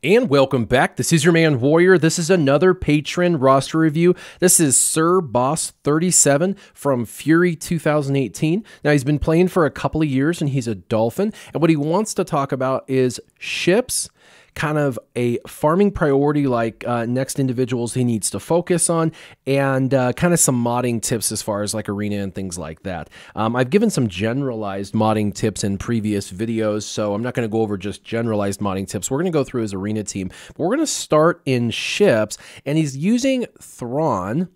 And welcome back. This is your man Warrior. This is another patron roster review. This is Sirboss37 from Fury 2018. Now, he's been playing for a couple of years and he's a Dolphin. And what he wants to talk about is ships, kind of a farming priority, like next individuals he needs to focus on, and kind of some modding tips as far as like arena and things like that. I've given some generalized modding tips in previous videos, so I'm not going to go over just generalized modding tips. We're going to go through his arena team, but we're going to start in ships, and he's using Thrawn.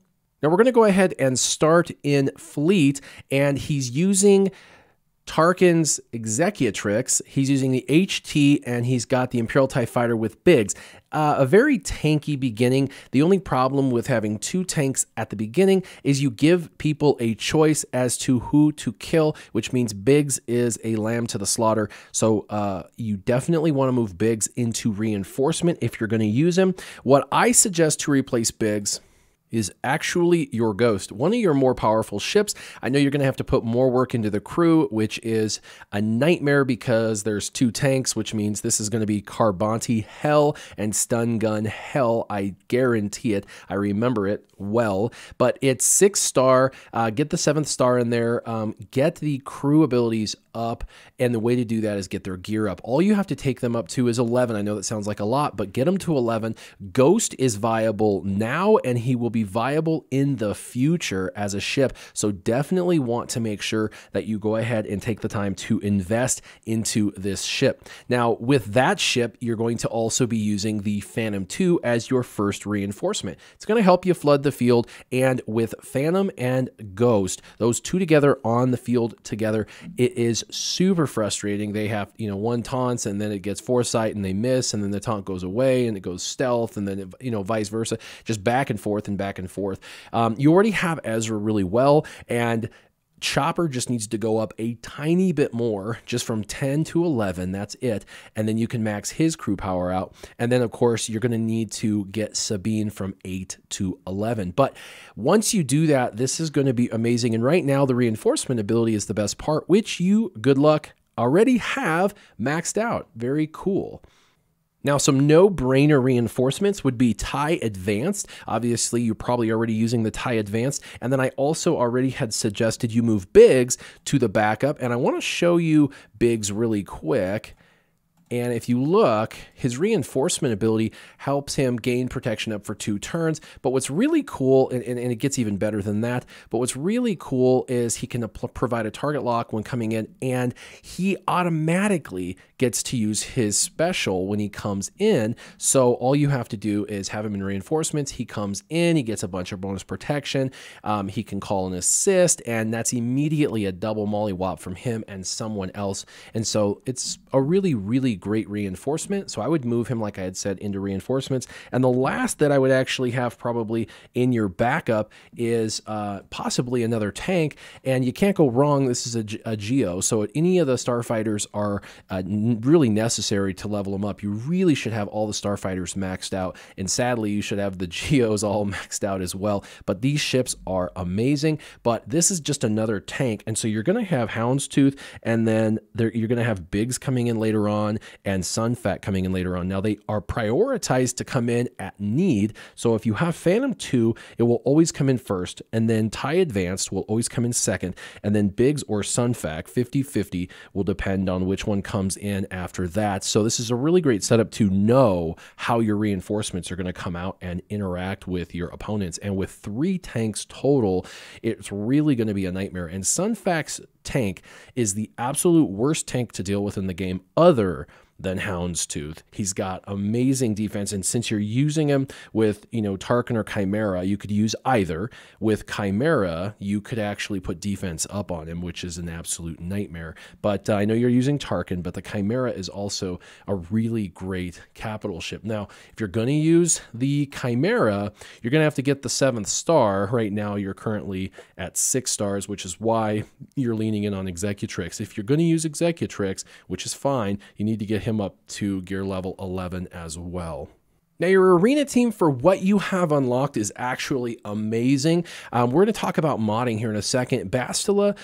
Now we're going to go ahead and start in fleet, and he's using Tarkin's Executrix, he's using the HT, and he's got the Imperial TIE Fighter with Biggs. A very tanky beginning. The only problem with having two tanks at the beginning is you give people a choice as to who to kill, which means Biggs is a lamb to the slaughter. So you definitely want to move Biggs into reinforcement if you're going to use him. What I suggest to replace Biggs is actually your Ghost, one of your more powerful ships. I know you're going to have to put more work into the crew, which is a nightmare because there's two tanks, which means this is going to be Carbonti hell and stun gun hell. I guarantee it. I remember it well, but it's 6-star. Get the 7th star in there. Get the crew abilities up, and the way to do that is get their gear up. All you have to take them up to is 11. I know that sounds like a lot, but get them to 11. Ghost is viable now, and he will be viable in the future as a ship. So definitely want to make sure that you go ahead and take the time to invest into this ship. Now, with that ship, you're going to also be using the Phantom 2 as your first reinforcement. It's going to help you flood the field, and with Phantom and Ghost, those two together on the field together, it is super frustrating. They have, one taunts, and then it gets foresight and they miss, and then the taunt goes away and it goes stealth, and then vice versa, just back and forth and back and forth. You already have Ezra really well, and Chopper just needs to go up a tiny bit more, just from 10 to 11. That's it. And then you can max his crew power out. And then, of course, you're going to need to get Sabine from 8 to 11. But once you do that, this is going to be amazing. And right now, the reinforcement ability is the best part, which you, good luck, already have maxed out. Very cool. Now, some no-brainer reinforcements would be TIE Advanced. Obviously, you're probably already using the TIE Advanced. And then I also already had suggested you move Biggs to the backup. And I want to show you Biggs really quick. And if you look, his reinforcement ability helps him gain protection up for 2 turns. But what's really cool, and it gets even better than that, but what's really cool is he can provide a target lock when coming in, and he automatically gets to use his special when he comes in. So all you have to do is have him in reinforcements. He comes in, he gets a bunch of bonus protection. He can call an assist, and that's immediately a double mollywop from him and someone else. And so it's a really, really great reinforcement. So I would move him, like I had said, into reinforcements. And the last that I would actually have probably in your backup is possibly another tank. And you can't go wrong. This is a Geo. So any of the starfighters are really necessary to level them up. You really should have all the starfighters maxed out. And sadly, you should have the Geos all maxed out as well. But these ships are amazing. But this is just another tank. And so you're going to have Houndstooth, and then you're going to have Biggs coming in later on, and Sunfat coming in later on. Now, they are prioritized to come in at need. So if you have Phantom 2, it will always come in first, and then TIE Advanced will always come in second, and then Biggs or Sunfat, 50-50, will depend on which one comes in after that. So this is a really great setup to know how your reinforcements are going to come out and interact with your opponents. And with 3 tanks total, it's really going to be a nightmare. And Sunfat's tank is the absolute worst tank to deal with in the game, other than Houndstooth. He's got amazing defense, and since you're using him with, Tarkin or Chimera, you could use either. With Chimera, you could actually put defense up on him, which is an absolute nightmare. But I know you're using Tarkin, but the Chimera is also a really great capital ship. Now, if you're going to use the Chimera, you're going to have to get the 7th star. Right now, you're currently at 6 stars, which is why you're leaning in on Executrix. If you're going to use Executrix, which is fine, you need to get him up to gear level 11 as well. Now, your arena team for what you have unlocked is actually amazing. We're going to talk about modding here in a second. Bastila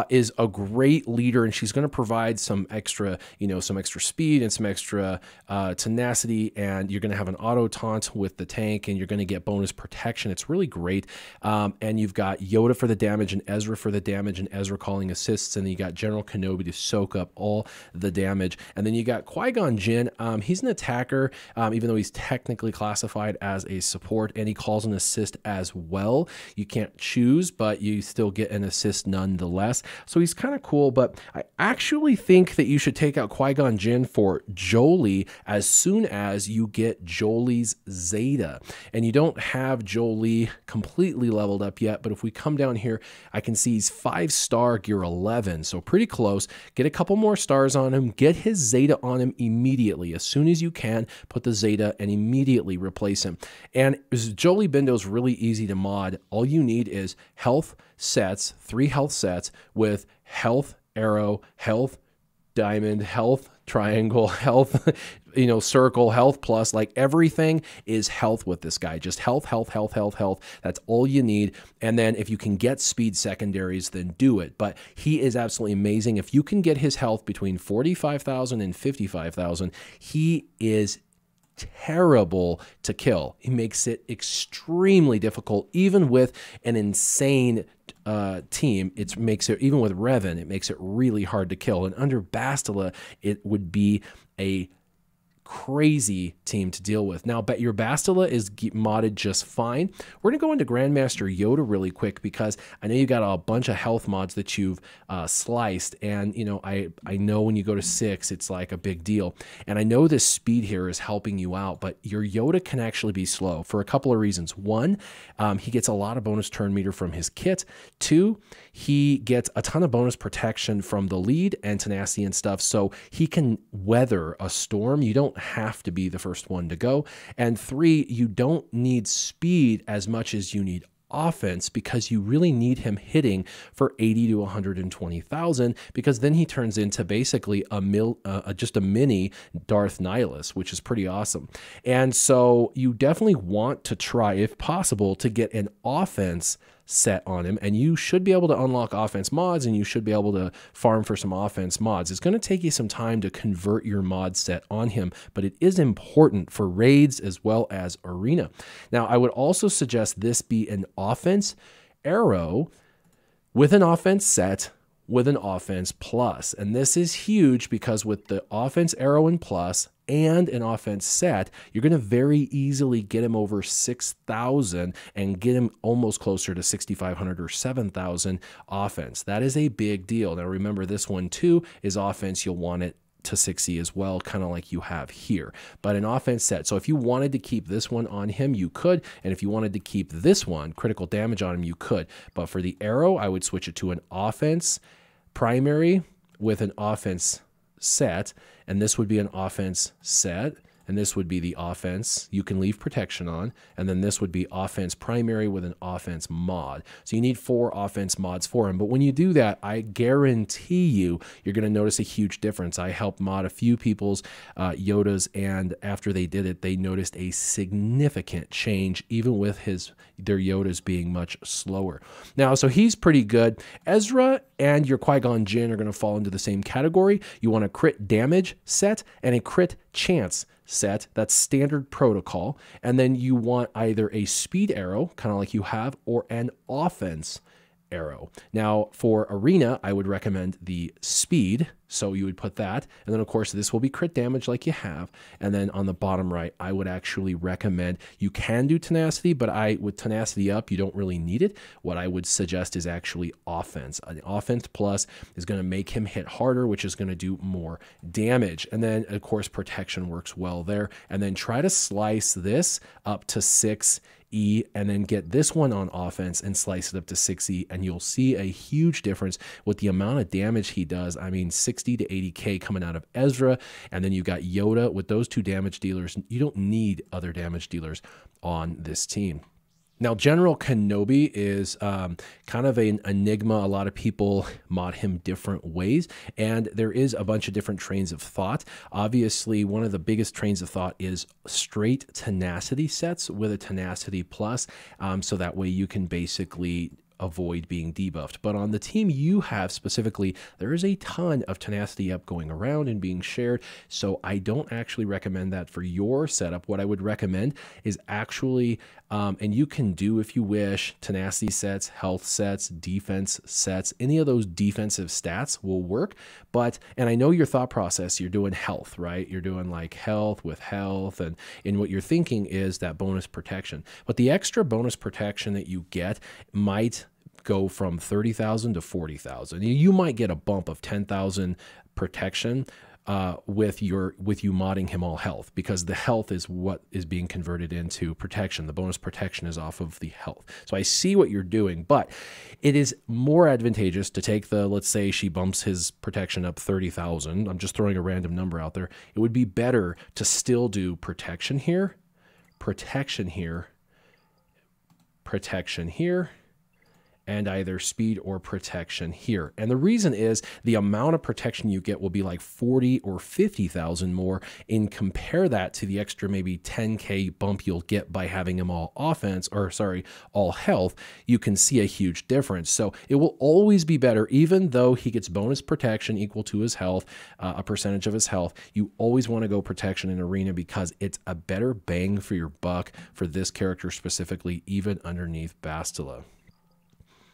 is a great leader, and she's going to provide some extra, some extra speed and some extra tenacity, and you're going to have an auto taunt with the tank, and you're going to get bonus protection. It's really great. And you've got Yoda for the damage and Ezra for the damage, and Ezra calling assists, and then you got General Kenobi to soak up all the damage. And then you got Qui-Gon Jinn. He's an attacker, even though he's technically classified as a support, and he calls an assist as well. You can't choose, but you still get an assist nonetheless. So he's kind of cool, but I actually think that you should take out Qui-Gon Jinn for Jolee as soon as you get Jolie's Zeta. And you don't have Jolee completely leveled up yet, but if we come down here, I can see he's 5-star gear 11, so pretty close. Get a couple more stars on him, get his Zeta on him immediately. As soon as you can, put the Zeta and immediately replace him. And Jolee Bindo is really easy to mod. All you need is health sets, 3 health sets with health arrow, health diamond, health triangle, health circle, health plus. Like, everything is health with this guy. Just health, health, health, health, health. That's all you need. And then if you can get speed secondaries, then do it. But he is absolutely amazing. If you can get his health between 45,000 and 55,000, he is terrible to kill. He makes it extremely difficult, even with an insane team. It makes it, even with Revan, it makes it really hard to kill. And under Bastila, it would be a crazy team to deal with. Now, but your Bastila is modded just fine. We're going to go into Grandmaster Yoda really quick, because I know you got a bunch of health mods that you've sliced, and I know when you go to 6, it's like a big deal. And I know this speed here is helping you out, but your Yoda can actually be slow for a couple of reasons. One, he gets a lot of bonus turn meter from his kit. 2, he gets a ton of bonus protection from the lead and tenacity and stuff, so he can weather a storm. You don't have to be the first one to go. And 3, you don't need speed as much as you need offense, because you really need him hitting for 80 to 120,000, because then he turns into basically just a mini Darth Nihilus, which is pretty awesome. And so you definitely want to try, if possible, to get an offense set on him, and you should be able to unlock offense mods, and you should be able to farm for some offense mods. It's going to take you some time to convert your mod set on him, but it is important for raids as well as arena. Now, I would also suggest this be an offense arrow with an offense set with an offense plus. And this is huge, because with the offense arrow and plus and an offense set, you're going to very easily get him over 6,000 and get him almost closer to 6,500 or 7,000 offense. That is a big deal. Now, remember, this one too is offense. You'll want it to 6E as well, kind of like you have here, but an offense set. So if you wanted to keep this one on him, you could, and if you wanted to keep this one, critical damage, on him, you could. But for the arrow, I would switch it to an offense primary with an offense set, and this would be an offense set, and this would be the offense you can leave protection on, and then this would be offense primary with an offense mod. So you need 4 offense mods for him, but when you do that, I guarantee you're going to notice a huge difference. I helped mod a few people's Yodas, and after they did it, they noticed a significant change, even with their Yodas being much slower. Now, so he's pretty good. Ezra and your Qui-Gon Jinn are going to fall into the same category. You want a crit damage set and a crit chance set. That's standard protocol. And then you want either a speed arrow, kind of like you have, or an offense arrow. Now, for arena, I would recommend the speed, so you would put that, and then of course this will be crit damage like you have. And then on the bottom right, I would actually recommend, you can do tenacity, but with tenacity up, you don't really need it. What I would suggest is actually offense. An offense plus is going to make him hit harder, which is going to do more damage. And then of course protection works well there. And then try to slice this up to 6E, and then get this one on offense and slice it up to 6E, and you'll see a huge difference with the amount of damage he does. I mean, 60 to 80K coming out of Ezra, and then you got Yoda with those 2 damage dealers. You don't need other damage dealers on this team. Now, General Kenobi is kind of an enigma. A lot of people mod him different ways, and there is a bunch of different trains of thought. Obviously, one of the biggest trains of thought is straight tenacity sets with a tenacity plus, so that way you can basically avoid being debuffed. But on the team you have specifically, there is a ton of tenacity up going around and being shared, so I don't actually recommend that for your setup. What I would recommend is actually, and you can do if you wish, tenacity sets, health sets, defense sets, any of those defensive stats will work. But, and I know your thought process, you're doing health, right? You're doing like health with health, and what you're thinking is that bonus protection. But the extra bonus protection that you get might go from 30,000 to 40,000. You might get a bump of 10,000 protection with you modding him all health, because the health is what is being converted into protection. The bonus protection is off of the health. So I see what you're doing, but it is more advantageous to take the, let's say she bumps his protection up 30,000. I'm just throwing a random number out there. It would be better to still do protection here, protection here, protection here, and either speed or protection here. And the reason is the amount of protection you get will be like 40 or 50,000 more, and compare that to the extra maybe 10K bump you'll get by having him all offense, or sorry, all health. You can see a huge difference. So it will always be better, even though he gets bonus protection equal to his health, a percentage of his health. You always want to go protection in arena, because it's a better bang for your buck for this character specifically, even underneath Bastila.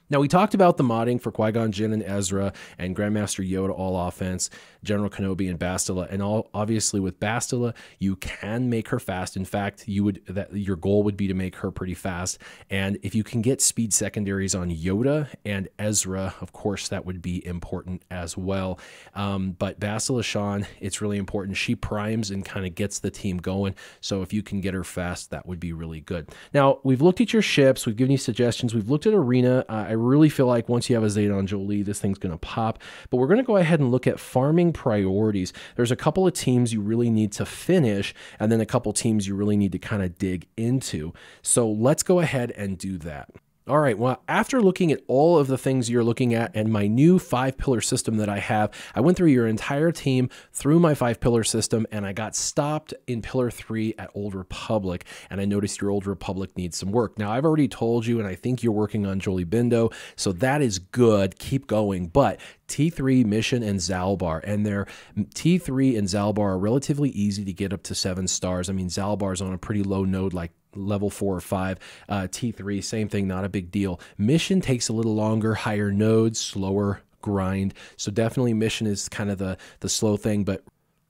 Now, we talked about the modding for Qui-Gon Jinn and Ezra and Grandmaster Yoda all offense, General Kenobi and Bastila, and obviously with Bastila, you can make her fast. In fact, your goal would be to make her pretty fast. And if you can get speed secondaries on Yoda and Ezra, of course, that would be important as well. But Bastila Shan, it's really important. She primes and kind of gets the team going. So if you can get her fast, that would be really good. Now, we've looked at your ships. We've given you suggestions. We've looked at Arena. I really feel like once you have a Zaydan Jolie, this thing's going to pop. But we're going to go ahead and look at farming priorities. There's a couple of teams you really need to finish, and then a couple teams you really need to kind of dig into. So let's go ahead and do that. All right, well, after looking at all of the things you're looking at and my new 5-pillar system that I have, I went through your entire team through my 5-pillar system, and I got stopped in Pillar 3 at Old Republic, and I noticed your Old Republic needs some work. Now, I've already told you, and I think you're working on Jolie Bindo, so that is good. Keep going, but T3, Mission, and Zalbar, and their T3 and Zalbar are relatively easy to get up to 7 stars. I mean, Zalbar's on a pretty low node, like level 4 or 5. T3, same thing, not a big deal. Mission takes a little longer, higher nodes, slower grind. So definitely Mission is kind of the slow thing, but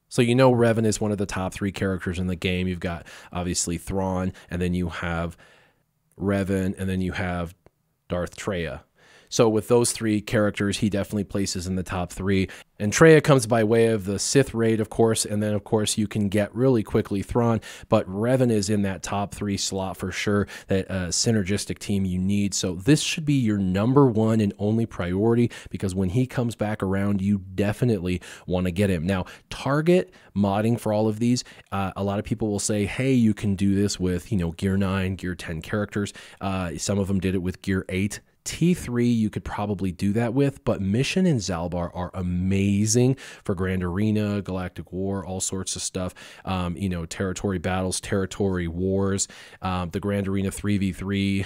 so you know Revan is one of the top 3 characters in the game. You've got obviously Thrawn, and then you have Revan, and then you have Darth Traya. So with those 3 characters, he definitely places in the top 3. And Traya comes by way of the Sith raid, of course, and then, of course, you can get really quickly Thrawn, but Revan is in that top 3 slot for sure, that synergistic team you need. So this should be your #1 and only priority, because when he comes back around, you definitely want to get him. Now, target modding for all of these, a lot of people will say, hey, you can do this with, you know, Gear 9, Gear 10 characters. Some of them did it with Gear 8. T3 you could probably do that with, but Mission and Zalbar are amazing for Grand Arena, Galactic War, all sorts of stuff. You know, territory battles, territory wars, the Grand Arena 3v3,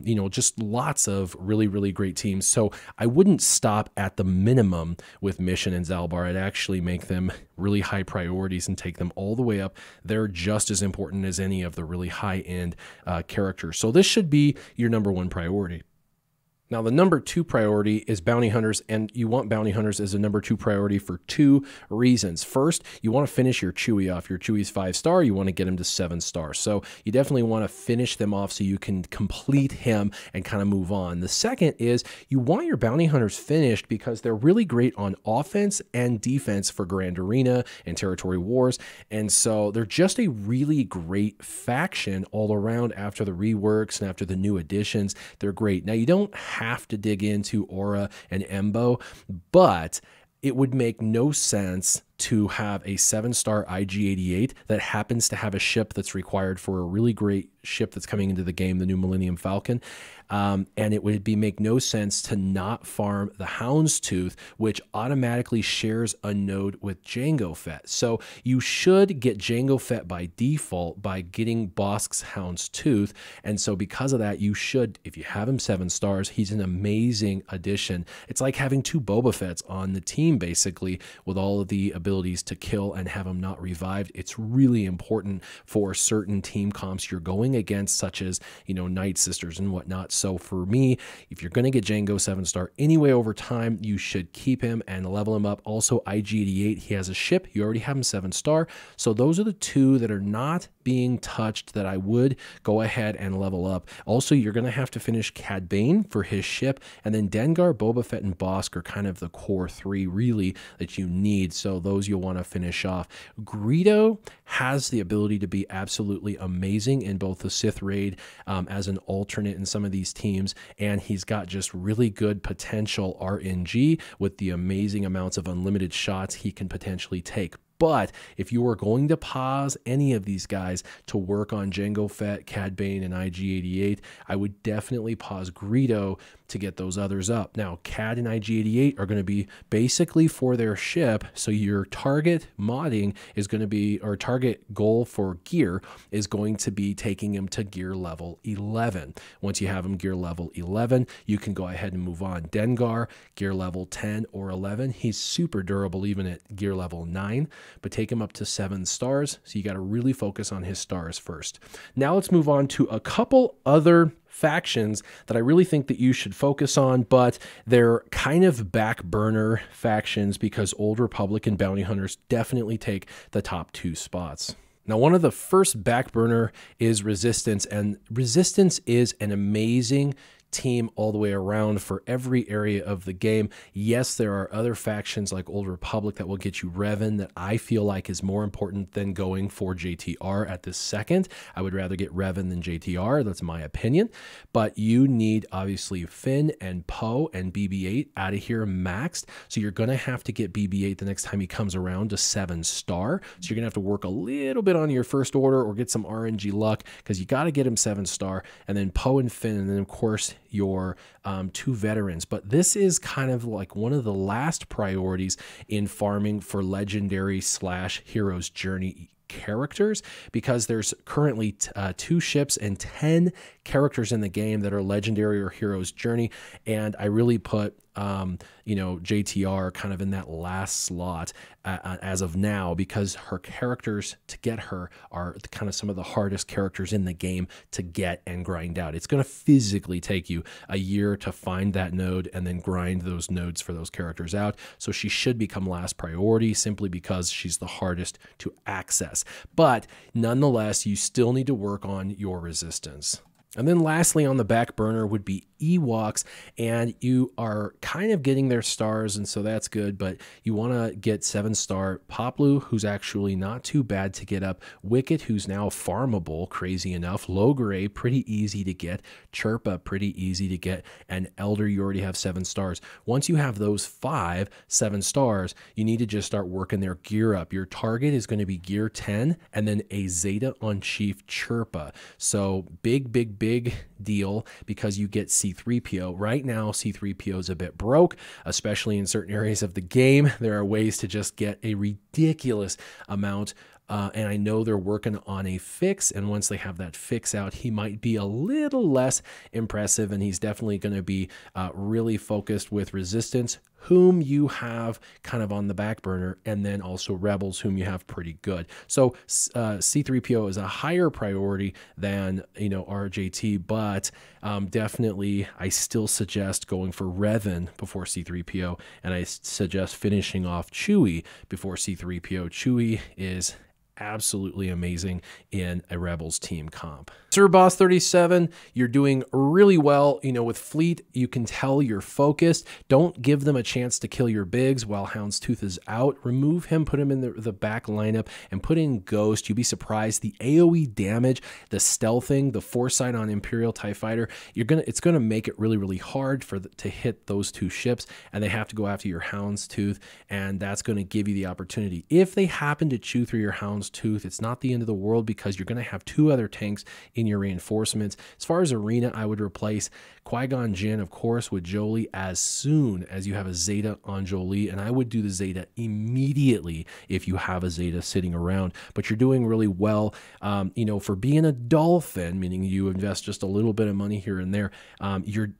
you know, just lots of really, really great teams. So I wouldn't stop at the minimum with Mission and Zalbar. I'd actually make them really high priorities and take them all the way up. They're just as important as any of the really high-end characters. So this should be your #1 priority. Now, the #2 priority is bounty hunters, and you want bounty hunters as a #2 priority for 2 reasons. First, you want to finish your Chewie off. Your Chewie's 5-star, you want to get him to 7 stars. So you definitely want to finish them off so you can complete him and kind of move on. The second is you want your bounty hunters finished because they're really great on offense and defense for Grand Arena and Territory Wars. And so they're just a really great faction all around after the reworks and after the new additions. They're great. Now, you don't have to dig into Aura and Embo, but it would make no sense to have a 7-star IG-88 that happens to have a ship that's required for a really great ship that's coming into the game, the new Millennium Falcon. And it would make no sense to not farm the Houndstooth, which automatically shares a node with Jango Fett. So you should get Jango Fett by default by getting Bossk's Houndstooth. And so because of that, you should, if you have him 7 stars, he's an amazing addition. It's like having 2 Boba Fetts on the team, basically, with all of the abilities to kill and have them not revived. It's really important for certain team comps you're going against, such as, you know, Night Sisters and whatnot. So for me, if you're going to get Jango 7-star anyway over time, you should keep him and level him up. Also, IG-88, he has a ship. You already have him 7-star. So those are the 2 that are not being touched that I would go ahead and level up. Also, you're going to have to finish Cad Bane for his ship, and then Dengar, Boba Fett, and Bossk are kind of the core 3 really that you need. So those you'll want to finish off. Greedo has the ability to be absolutely amazing in both the Sith Raid as an alternate in some of these teams, and he's got just really good potential RNG with the amazing amounts of unlimited shots he can potentially take. But if you are going to pause any of these guys to work on Jango Fett, Cad Bane, and IG-88, I would definitely pause Greedo to get those others up. Now, Cad and IG-88 are going to be basically for their ship, so your target modding is going to be, or target goal for gear is going to be taking him to gear level 11. Once you have him gear level 11, you can go ahead and move on. Dengar, gear level 10 or 11. He's super durable even at gear level 9, but take him up to 7 stars, so you got to really focus on his stars first. Now let's move on to a couple other factions that I really think that you should focus on, but they're kind of back burner factions because Old Republic and Bounty Hunters definitely take the top 2 spots. Now, one of the first back burner is Resistance, and Resistance is an amazing team all the way around for every area of the game. Yes, there are other factions like Old Republic that will get you Revan that I feel like is more important than going for JTR at this second. I would rather get Revan than JTR. That's my opinion. But you need obviously Finn and Poe and BB-8 out of here maxed. So you're going to have to get BB-8 the next time he comes around to 7-star. So you're going to have to work a little bit on your first order or get some RNG luck because you got to get him 7-star, and then Poe and Finn, and then of course your 2 veterans. But this is kind of like one of the last priorities in farming for legendary / hero's journey characters, because there's currently 2 ships and 10 characters in the game that are legendary or hero's journey, and I really put you know, JTR kind of in that last slot as of now, because her characters to get her are kind of some of the hardest characters in the game to get and grind out. It's going to physically take you a year to find that node and then grind those nodes for those characters out. So she should become last priority simply because she's the hardest to access. But nonetheless, you still need to work on your resistance. And then lastly on the back burner would be Ewoks, and you are kind of getting their stars, and so that's good, but you want to get 7-star Poplu, who's actually not too bad to get up, Wicket, who's now farmable, crazy enough, Logray, pretty easy to get, Chirpa, pretty easy to get, and Elder, you already have 7 stars. Once you have those 5 7 stars, you need to just start working their gear up. Your target is going to be gear 10, and then a Zeta on Chief Chirpa. So big deal, because you get C3PO. Right now, C3PO is a bit broke, especially in certain areas of the game. There are ways to just get a ridiculous amount, and I know they're working on a fix, and once they have that fix out, he might be a little less impressive, and he's definitely going to be really focused with Resistance, whom you have kind of on the back burner, and then also Rebels, whom you have pretty good. So C3PO is a higher priority than, you know, RJT, but definitely I still suggest going for Revan before C3PO, and I suggest finishing off Chewie before C3PO. Chewie is absolutely amazing in a Rebels team comp. Sirboss37, you're doing really well. You know, with Fleet, you can tell you're focused. Don't give them a chance to kill your bigs while Houndstooth is out. Remove him, put him in the back lineup, and put in Ghost. You'd be surprised. The AoE damage, the stealthing, the foresight on Imperial TIE Fighter, it's gonna make it really, really hard to hit those two ships, and they have to go after your Houndstooth, and that's gonna give you the opportunity. If they happen to chew through your Houndstooth, it's not the end of the world because you're gonna have two other tanks in your reinforcements. As far as arena, I would replace Qui-Gon Jinn, of course, with Jolie as soon as you have a Zeta on Jolie, and I would do the Zeta immediately if you have a Zeta sitting around. But you're doing really well, you know, for being a dolphin, meaning you invest just a little bit of money here and there.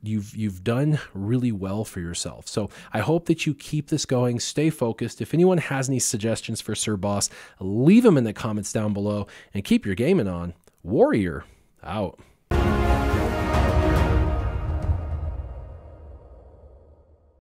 You've done really well for yourself. So I hope that you keep this going. Stay focused. If anyone has any suggestions for Sir Boss, leave them in the comments down below, and keep your gaming on. Warrior out.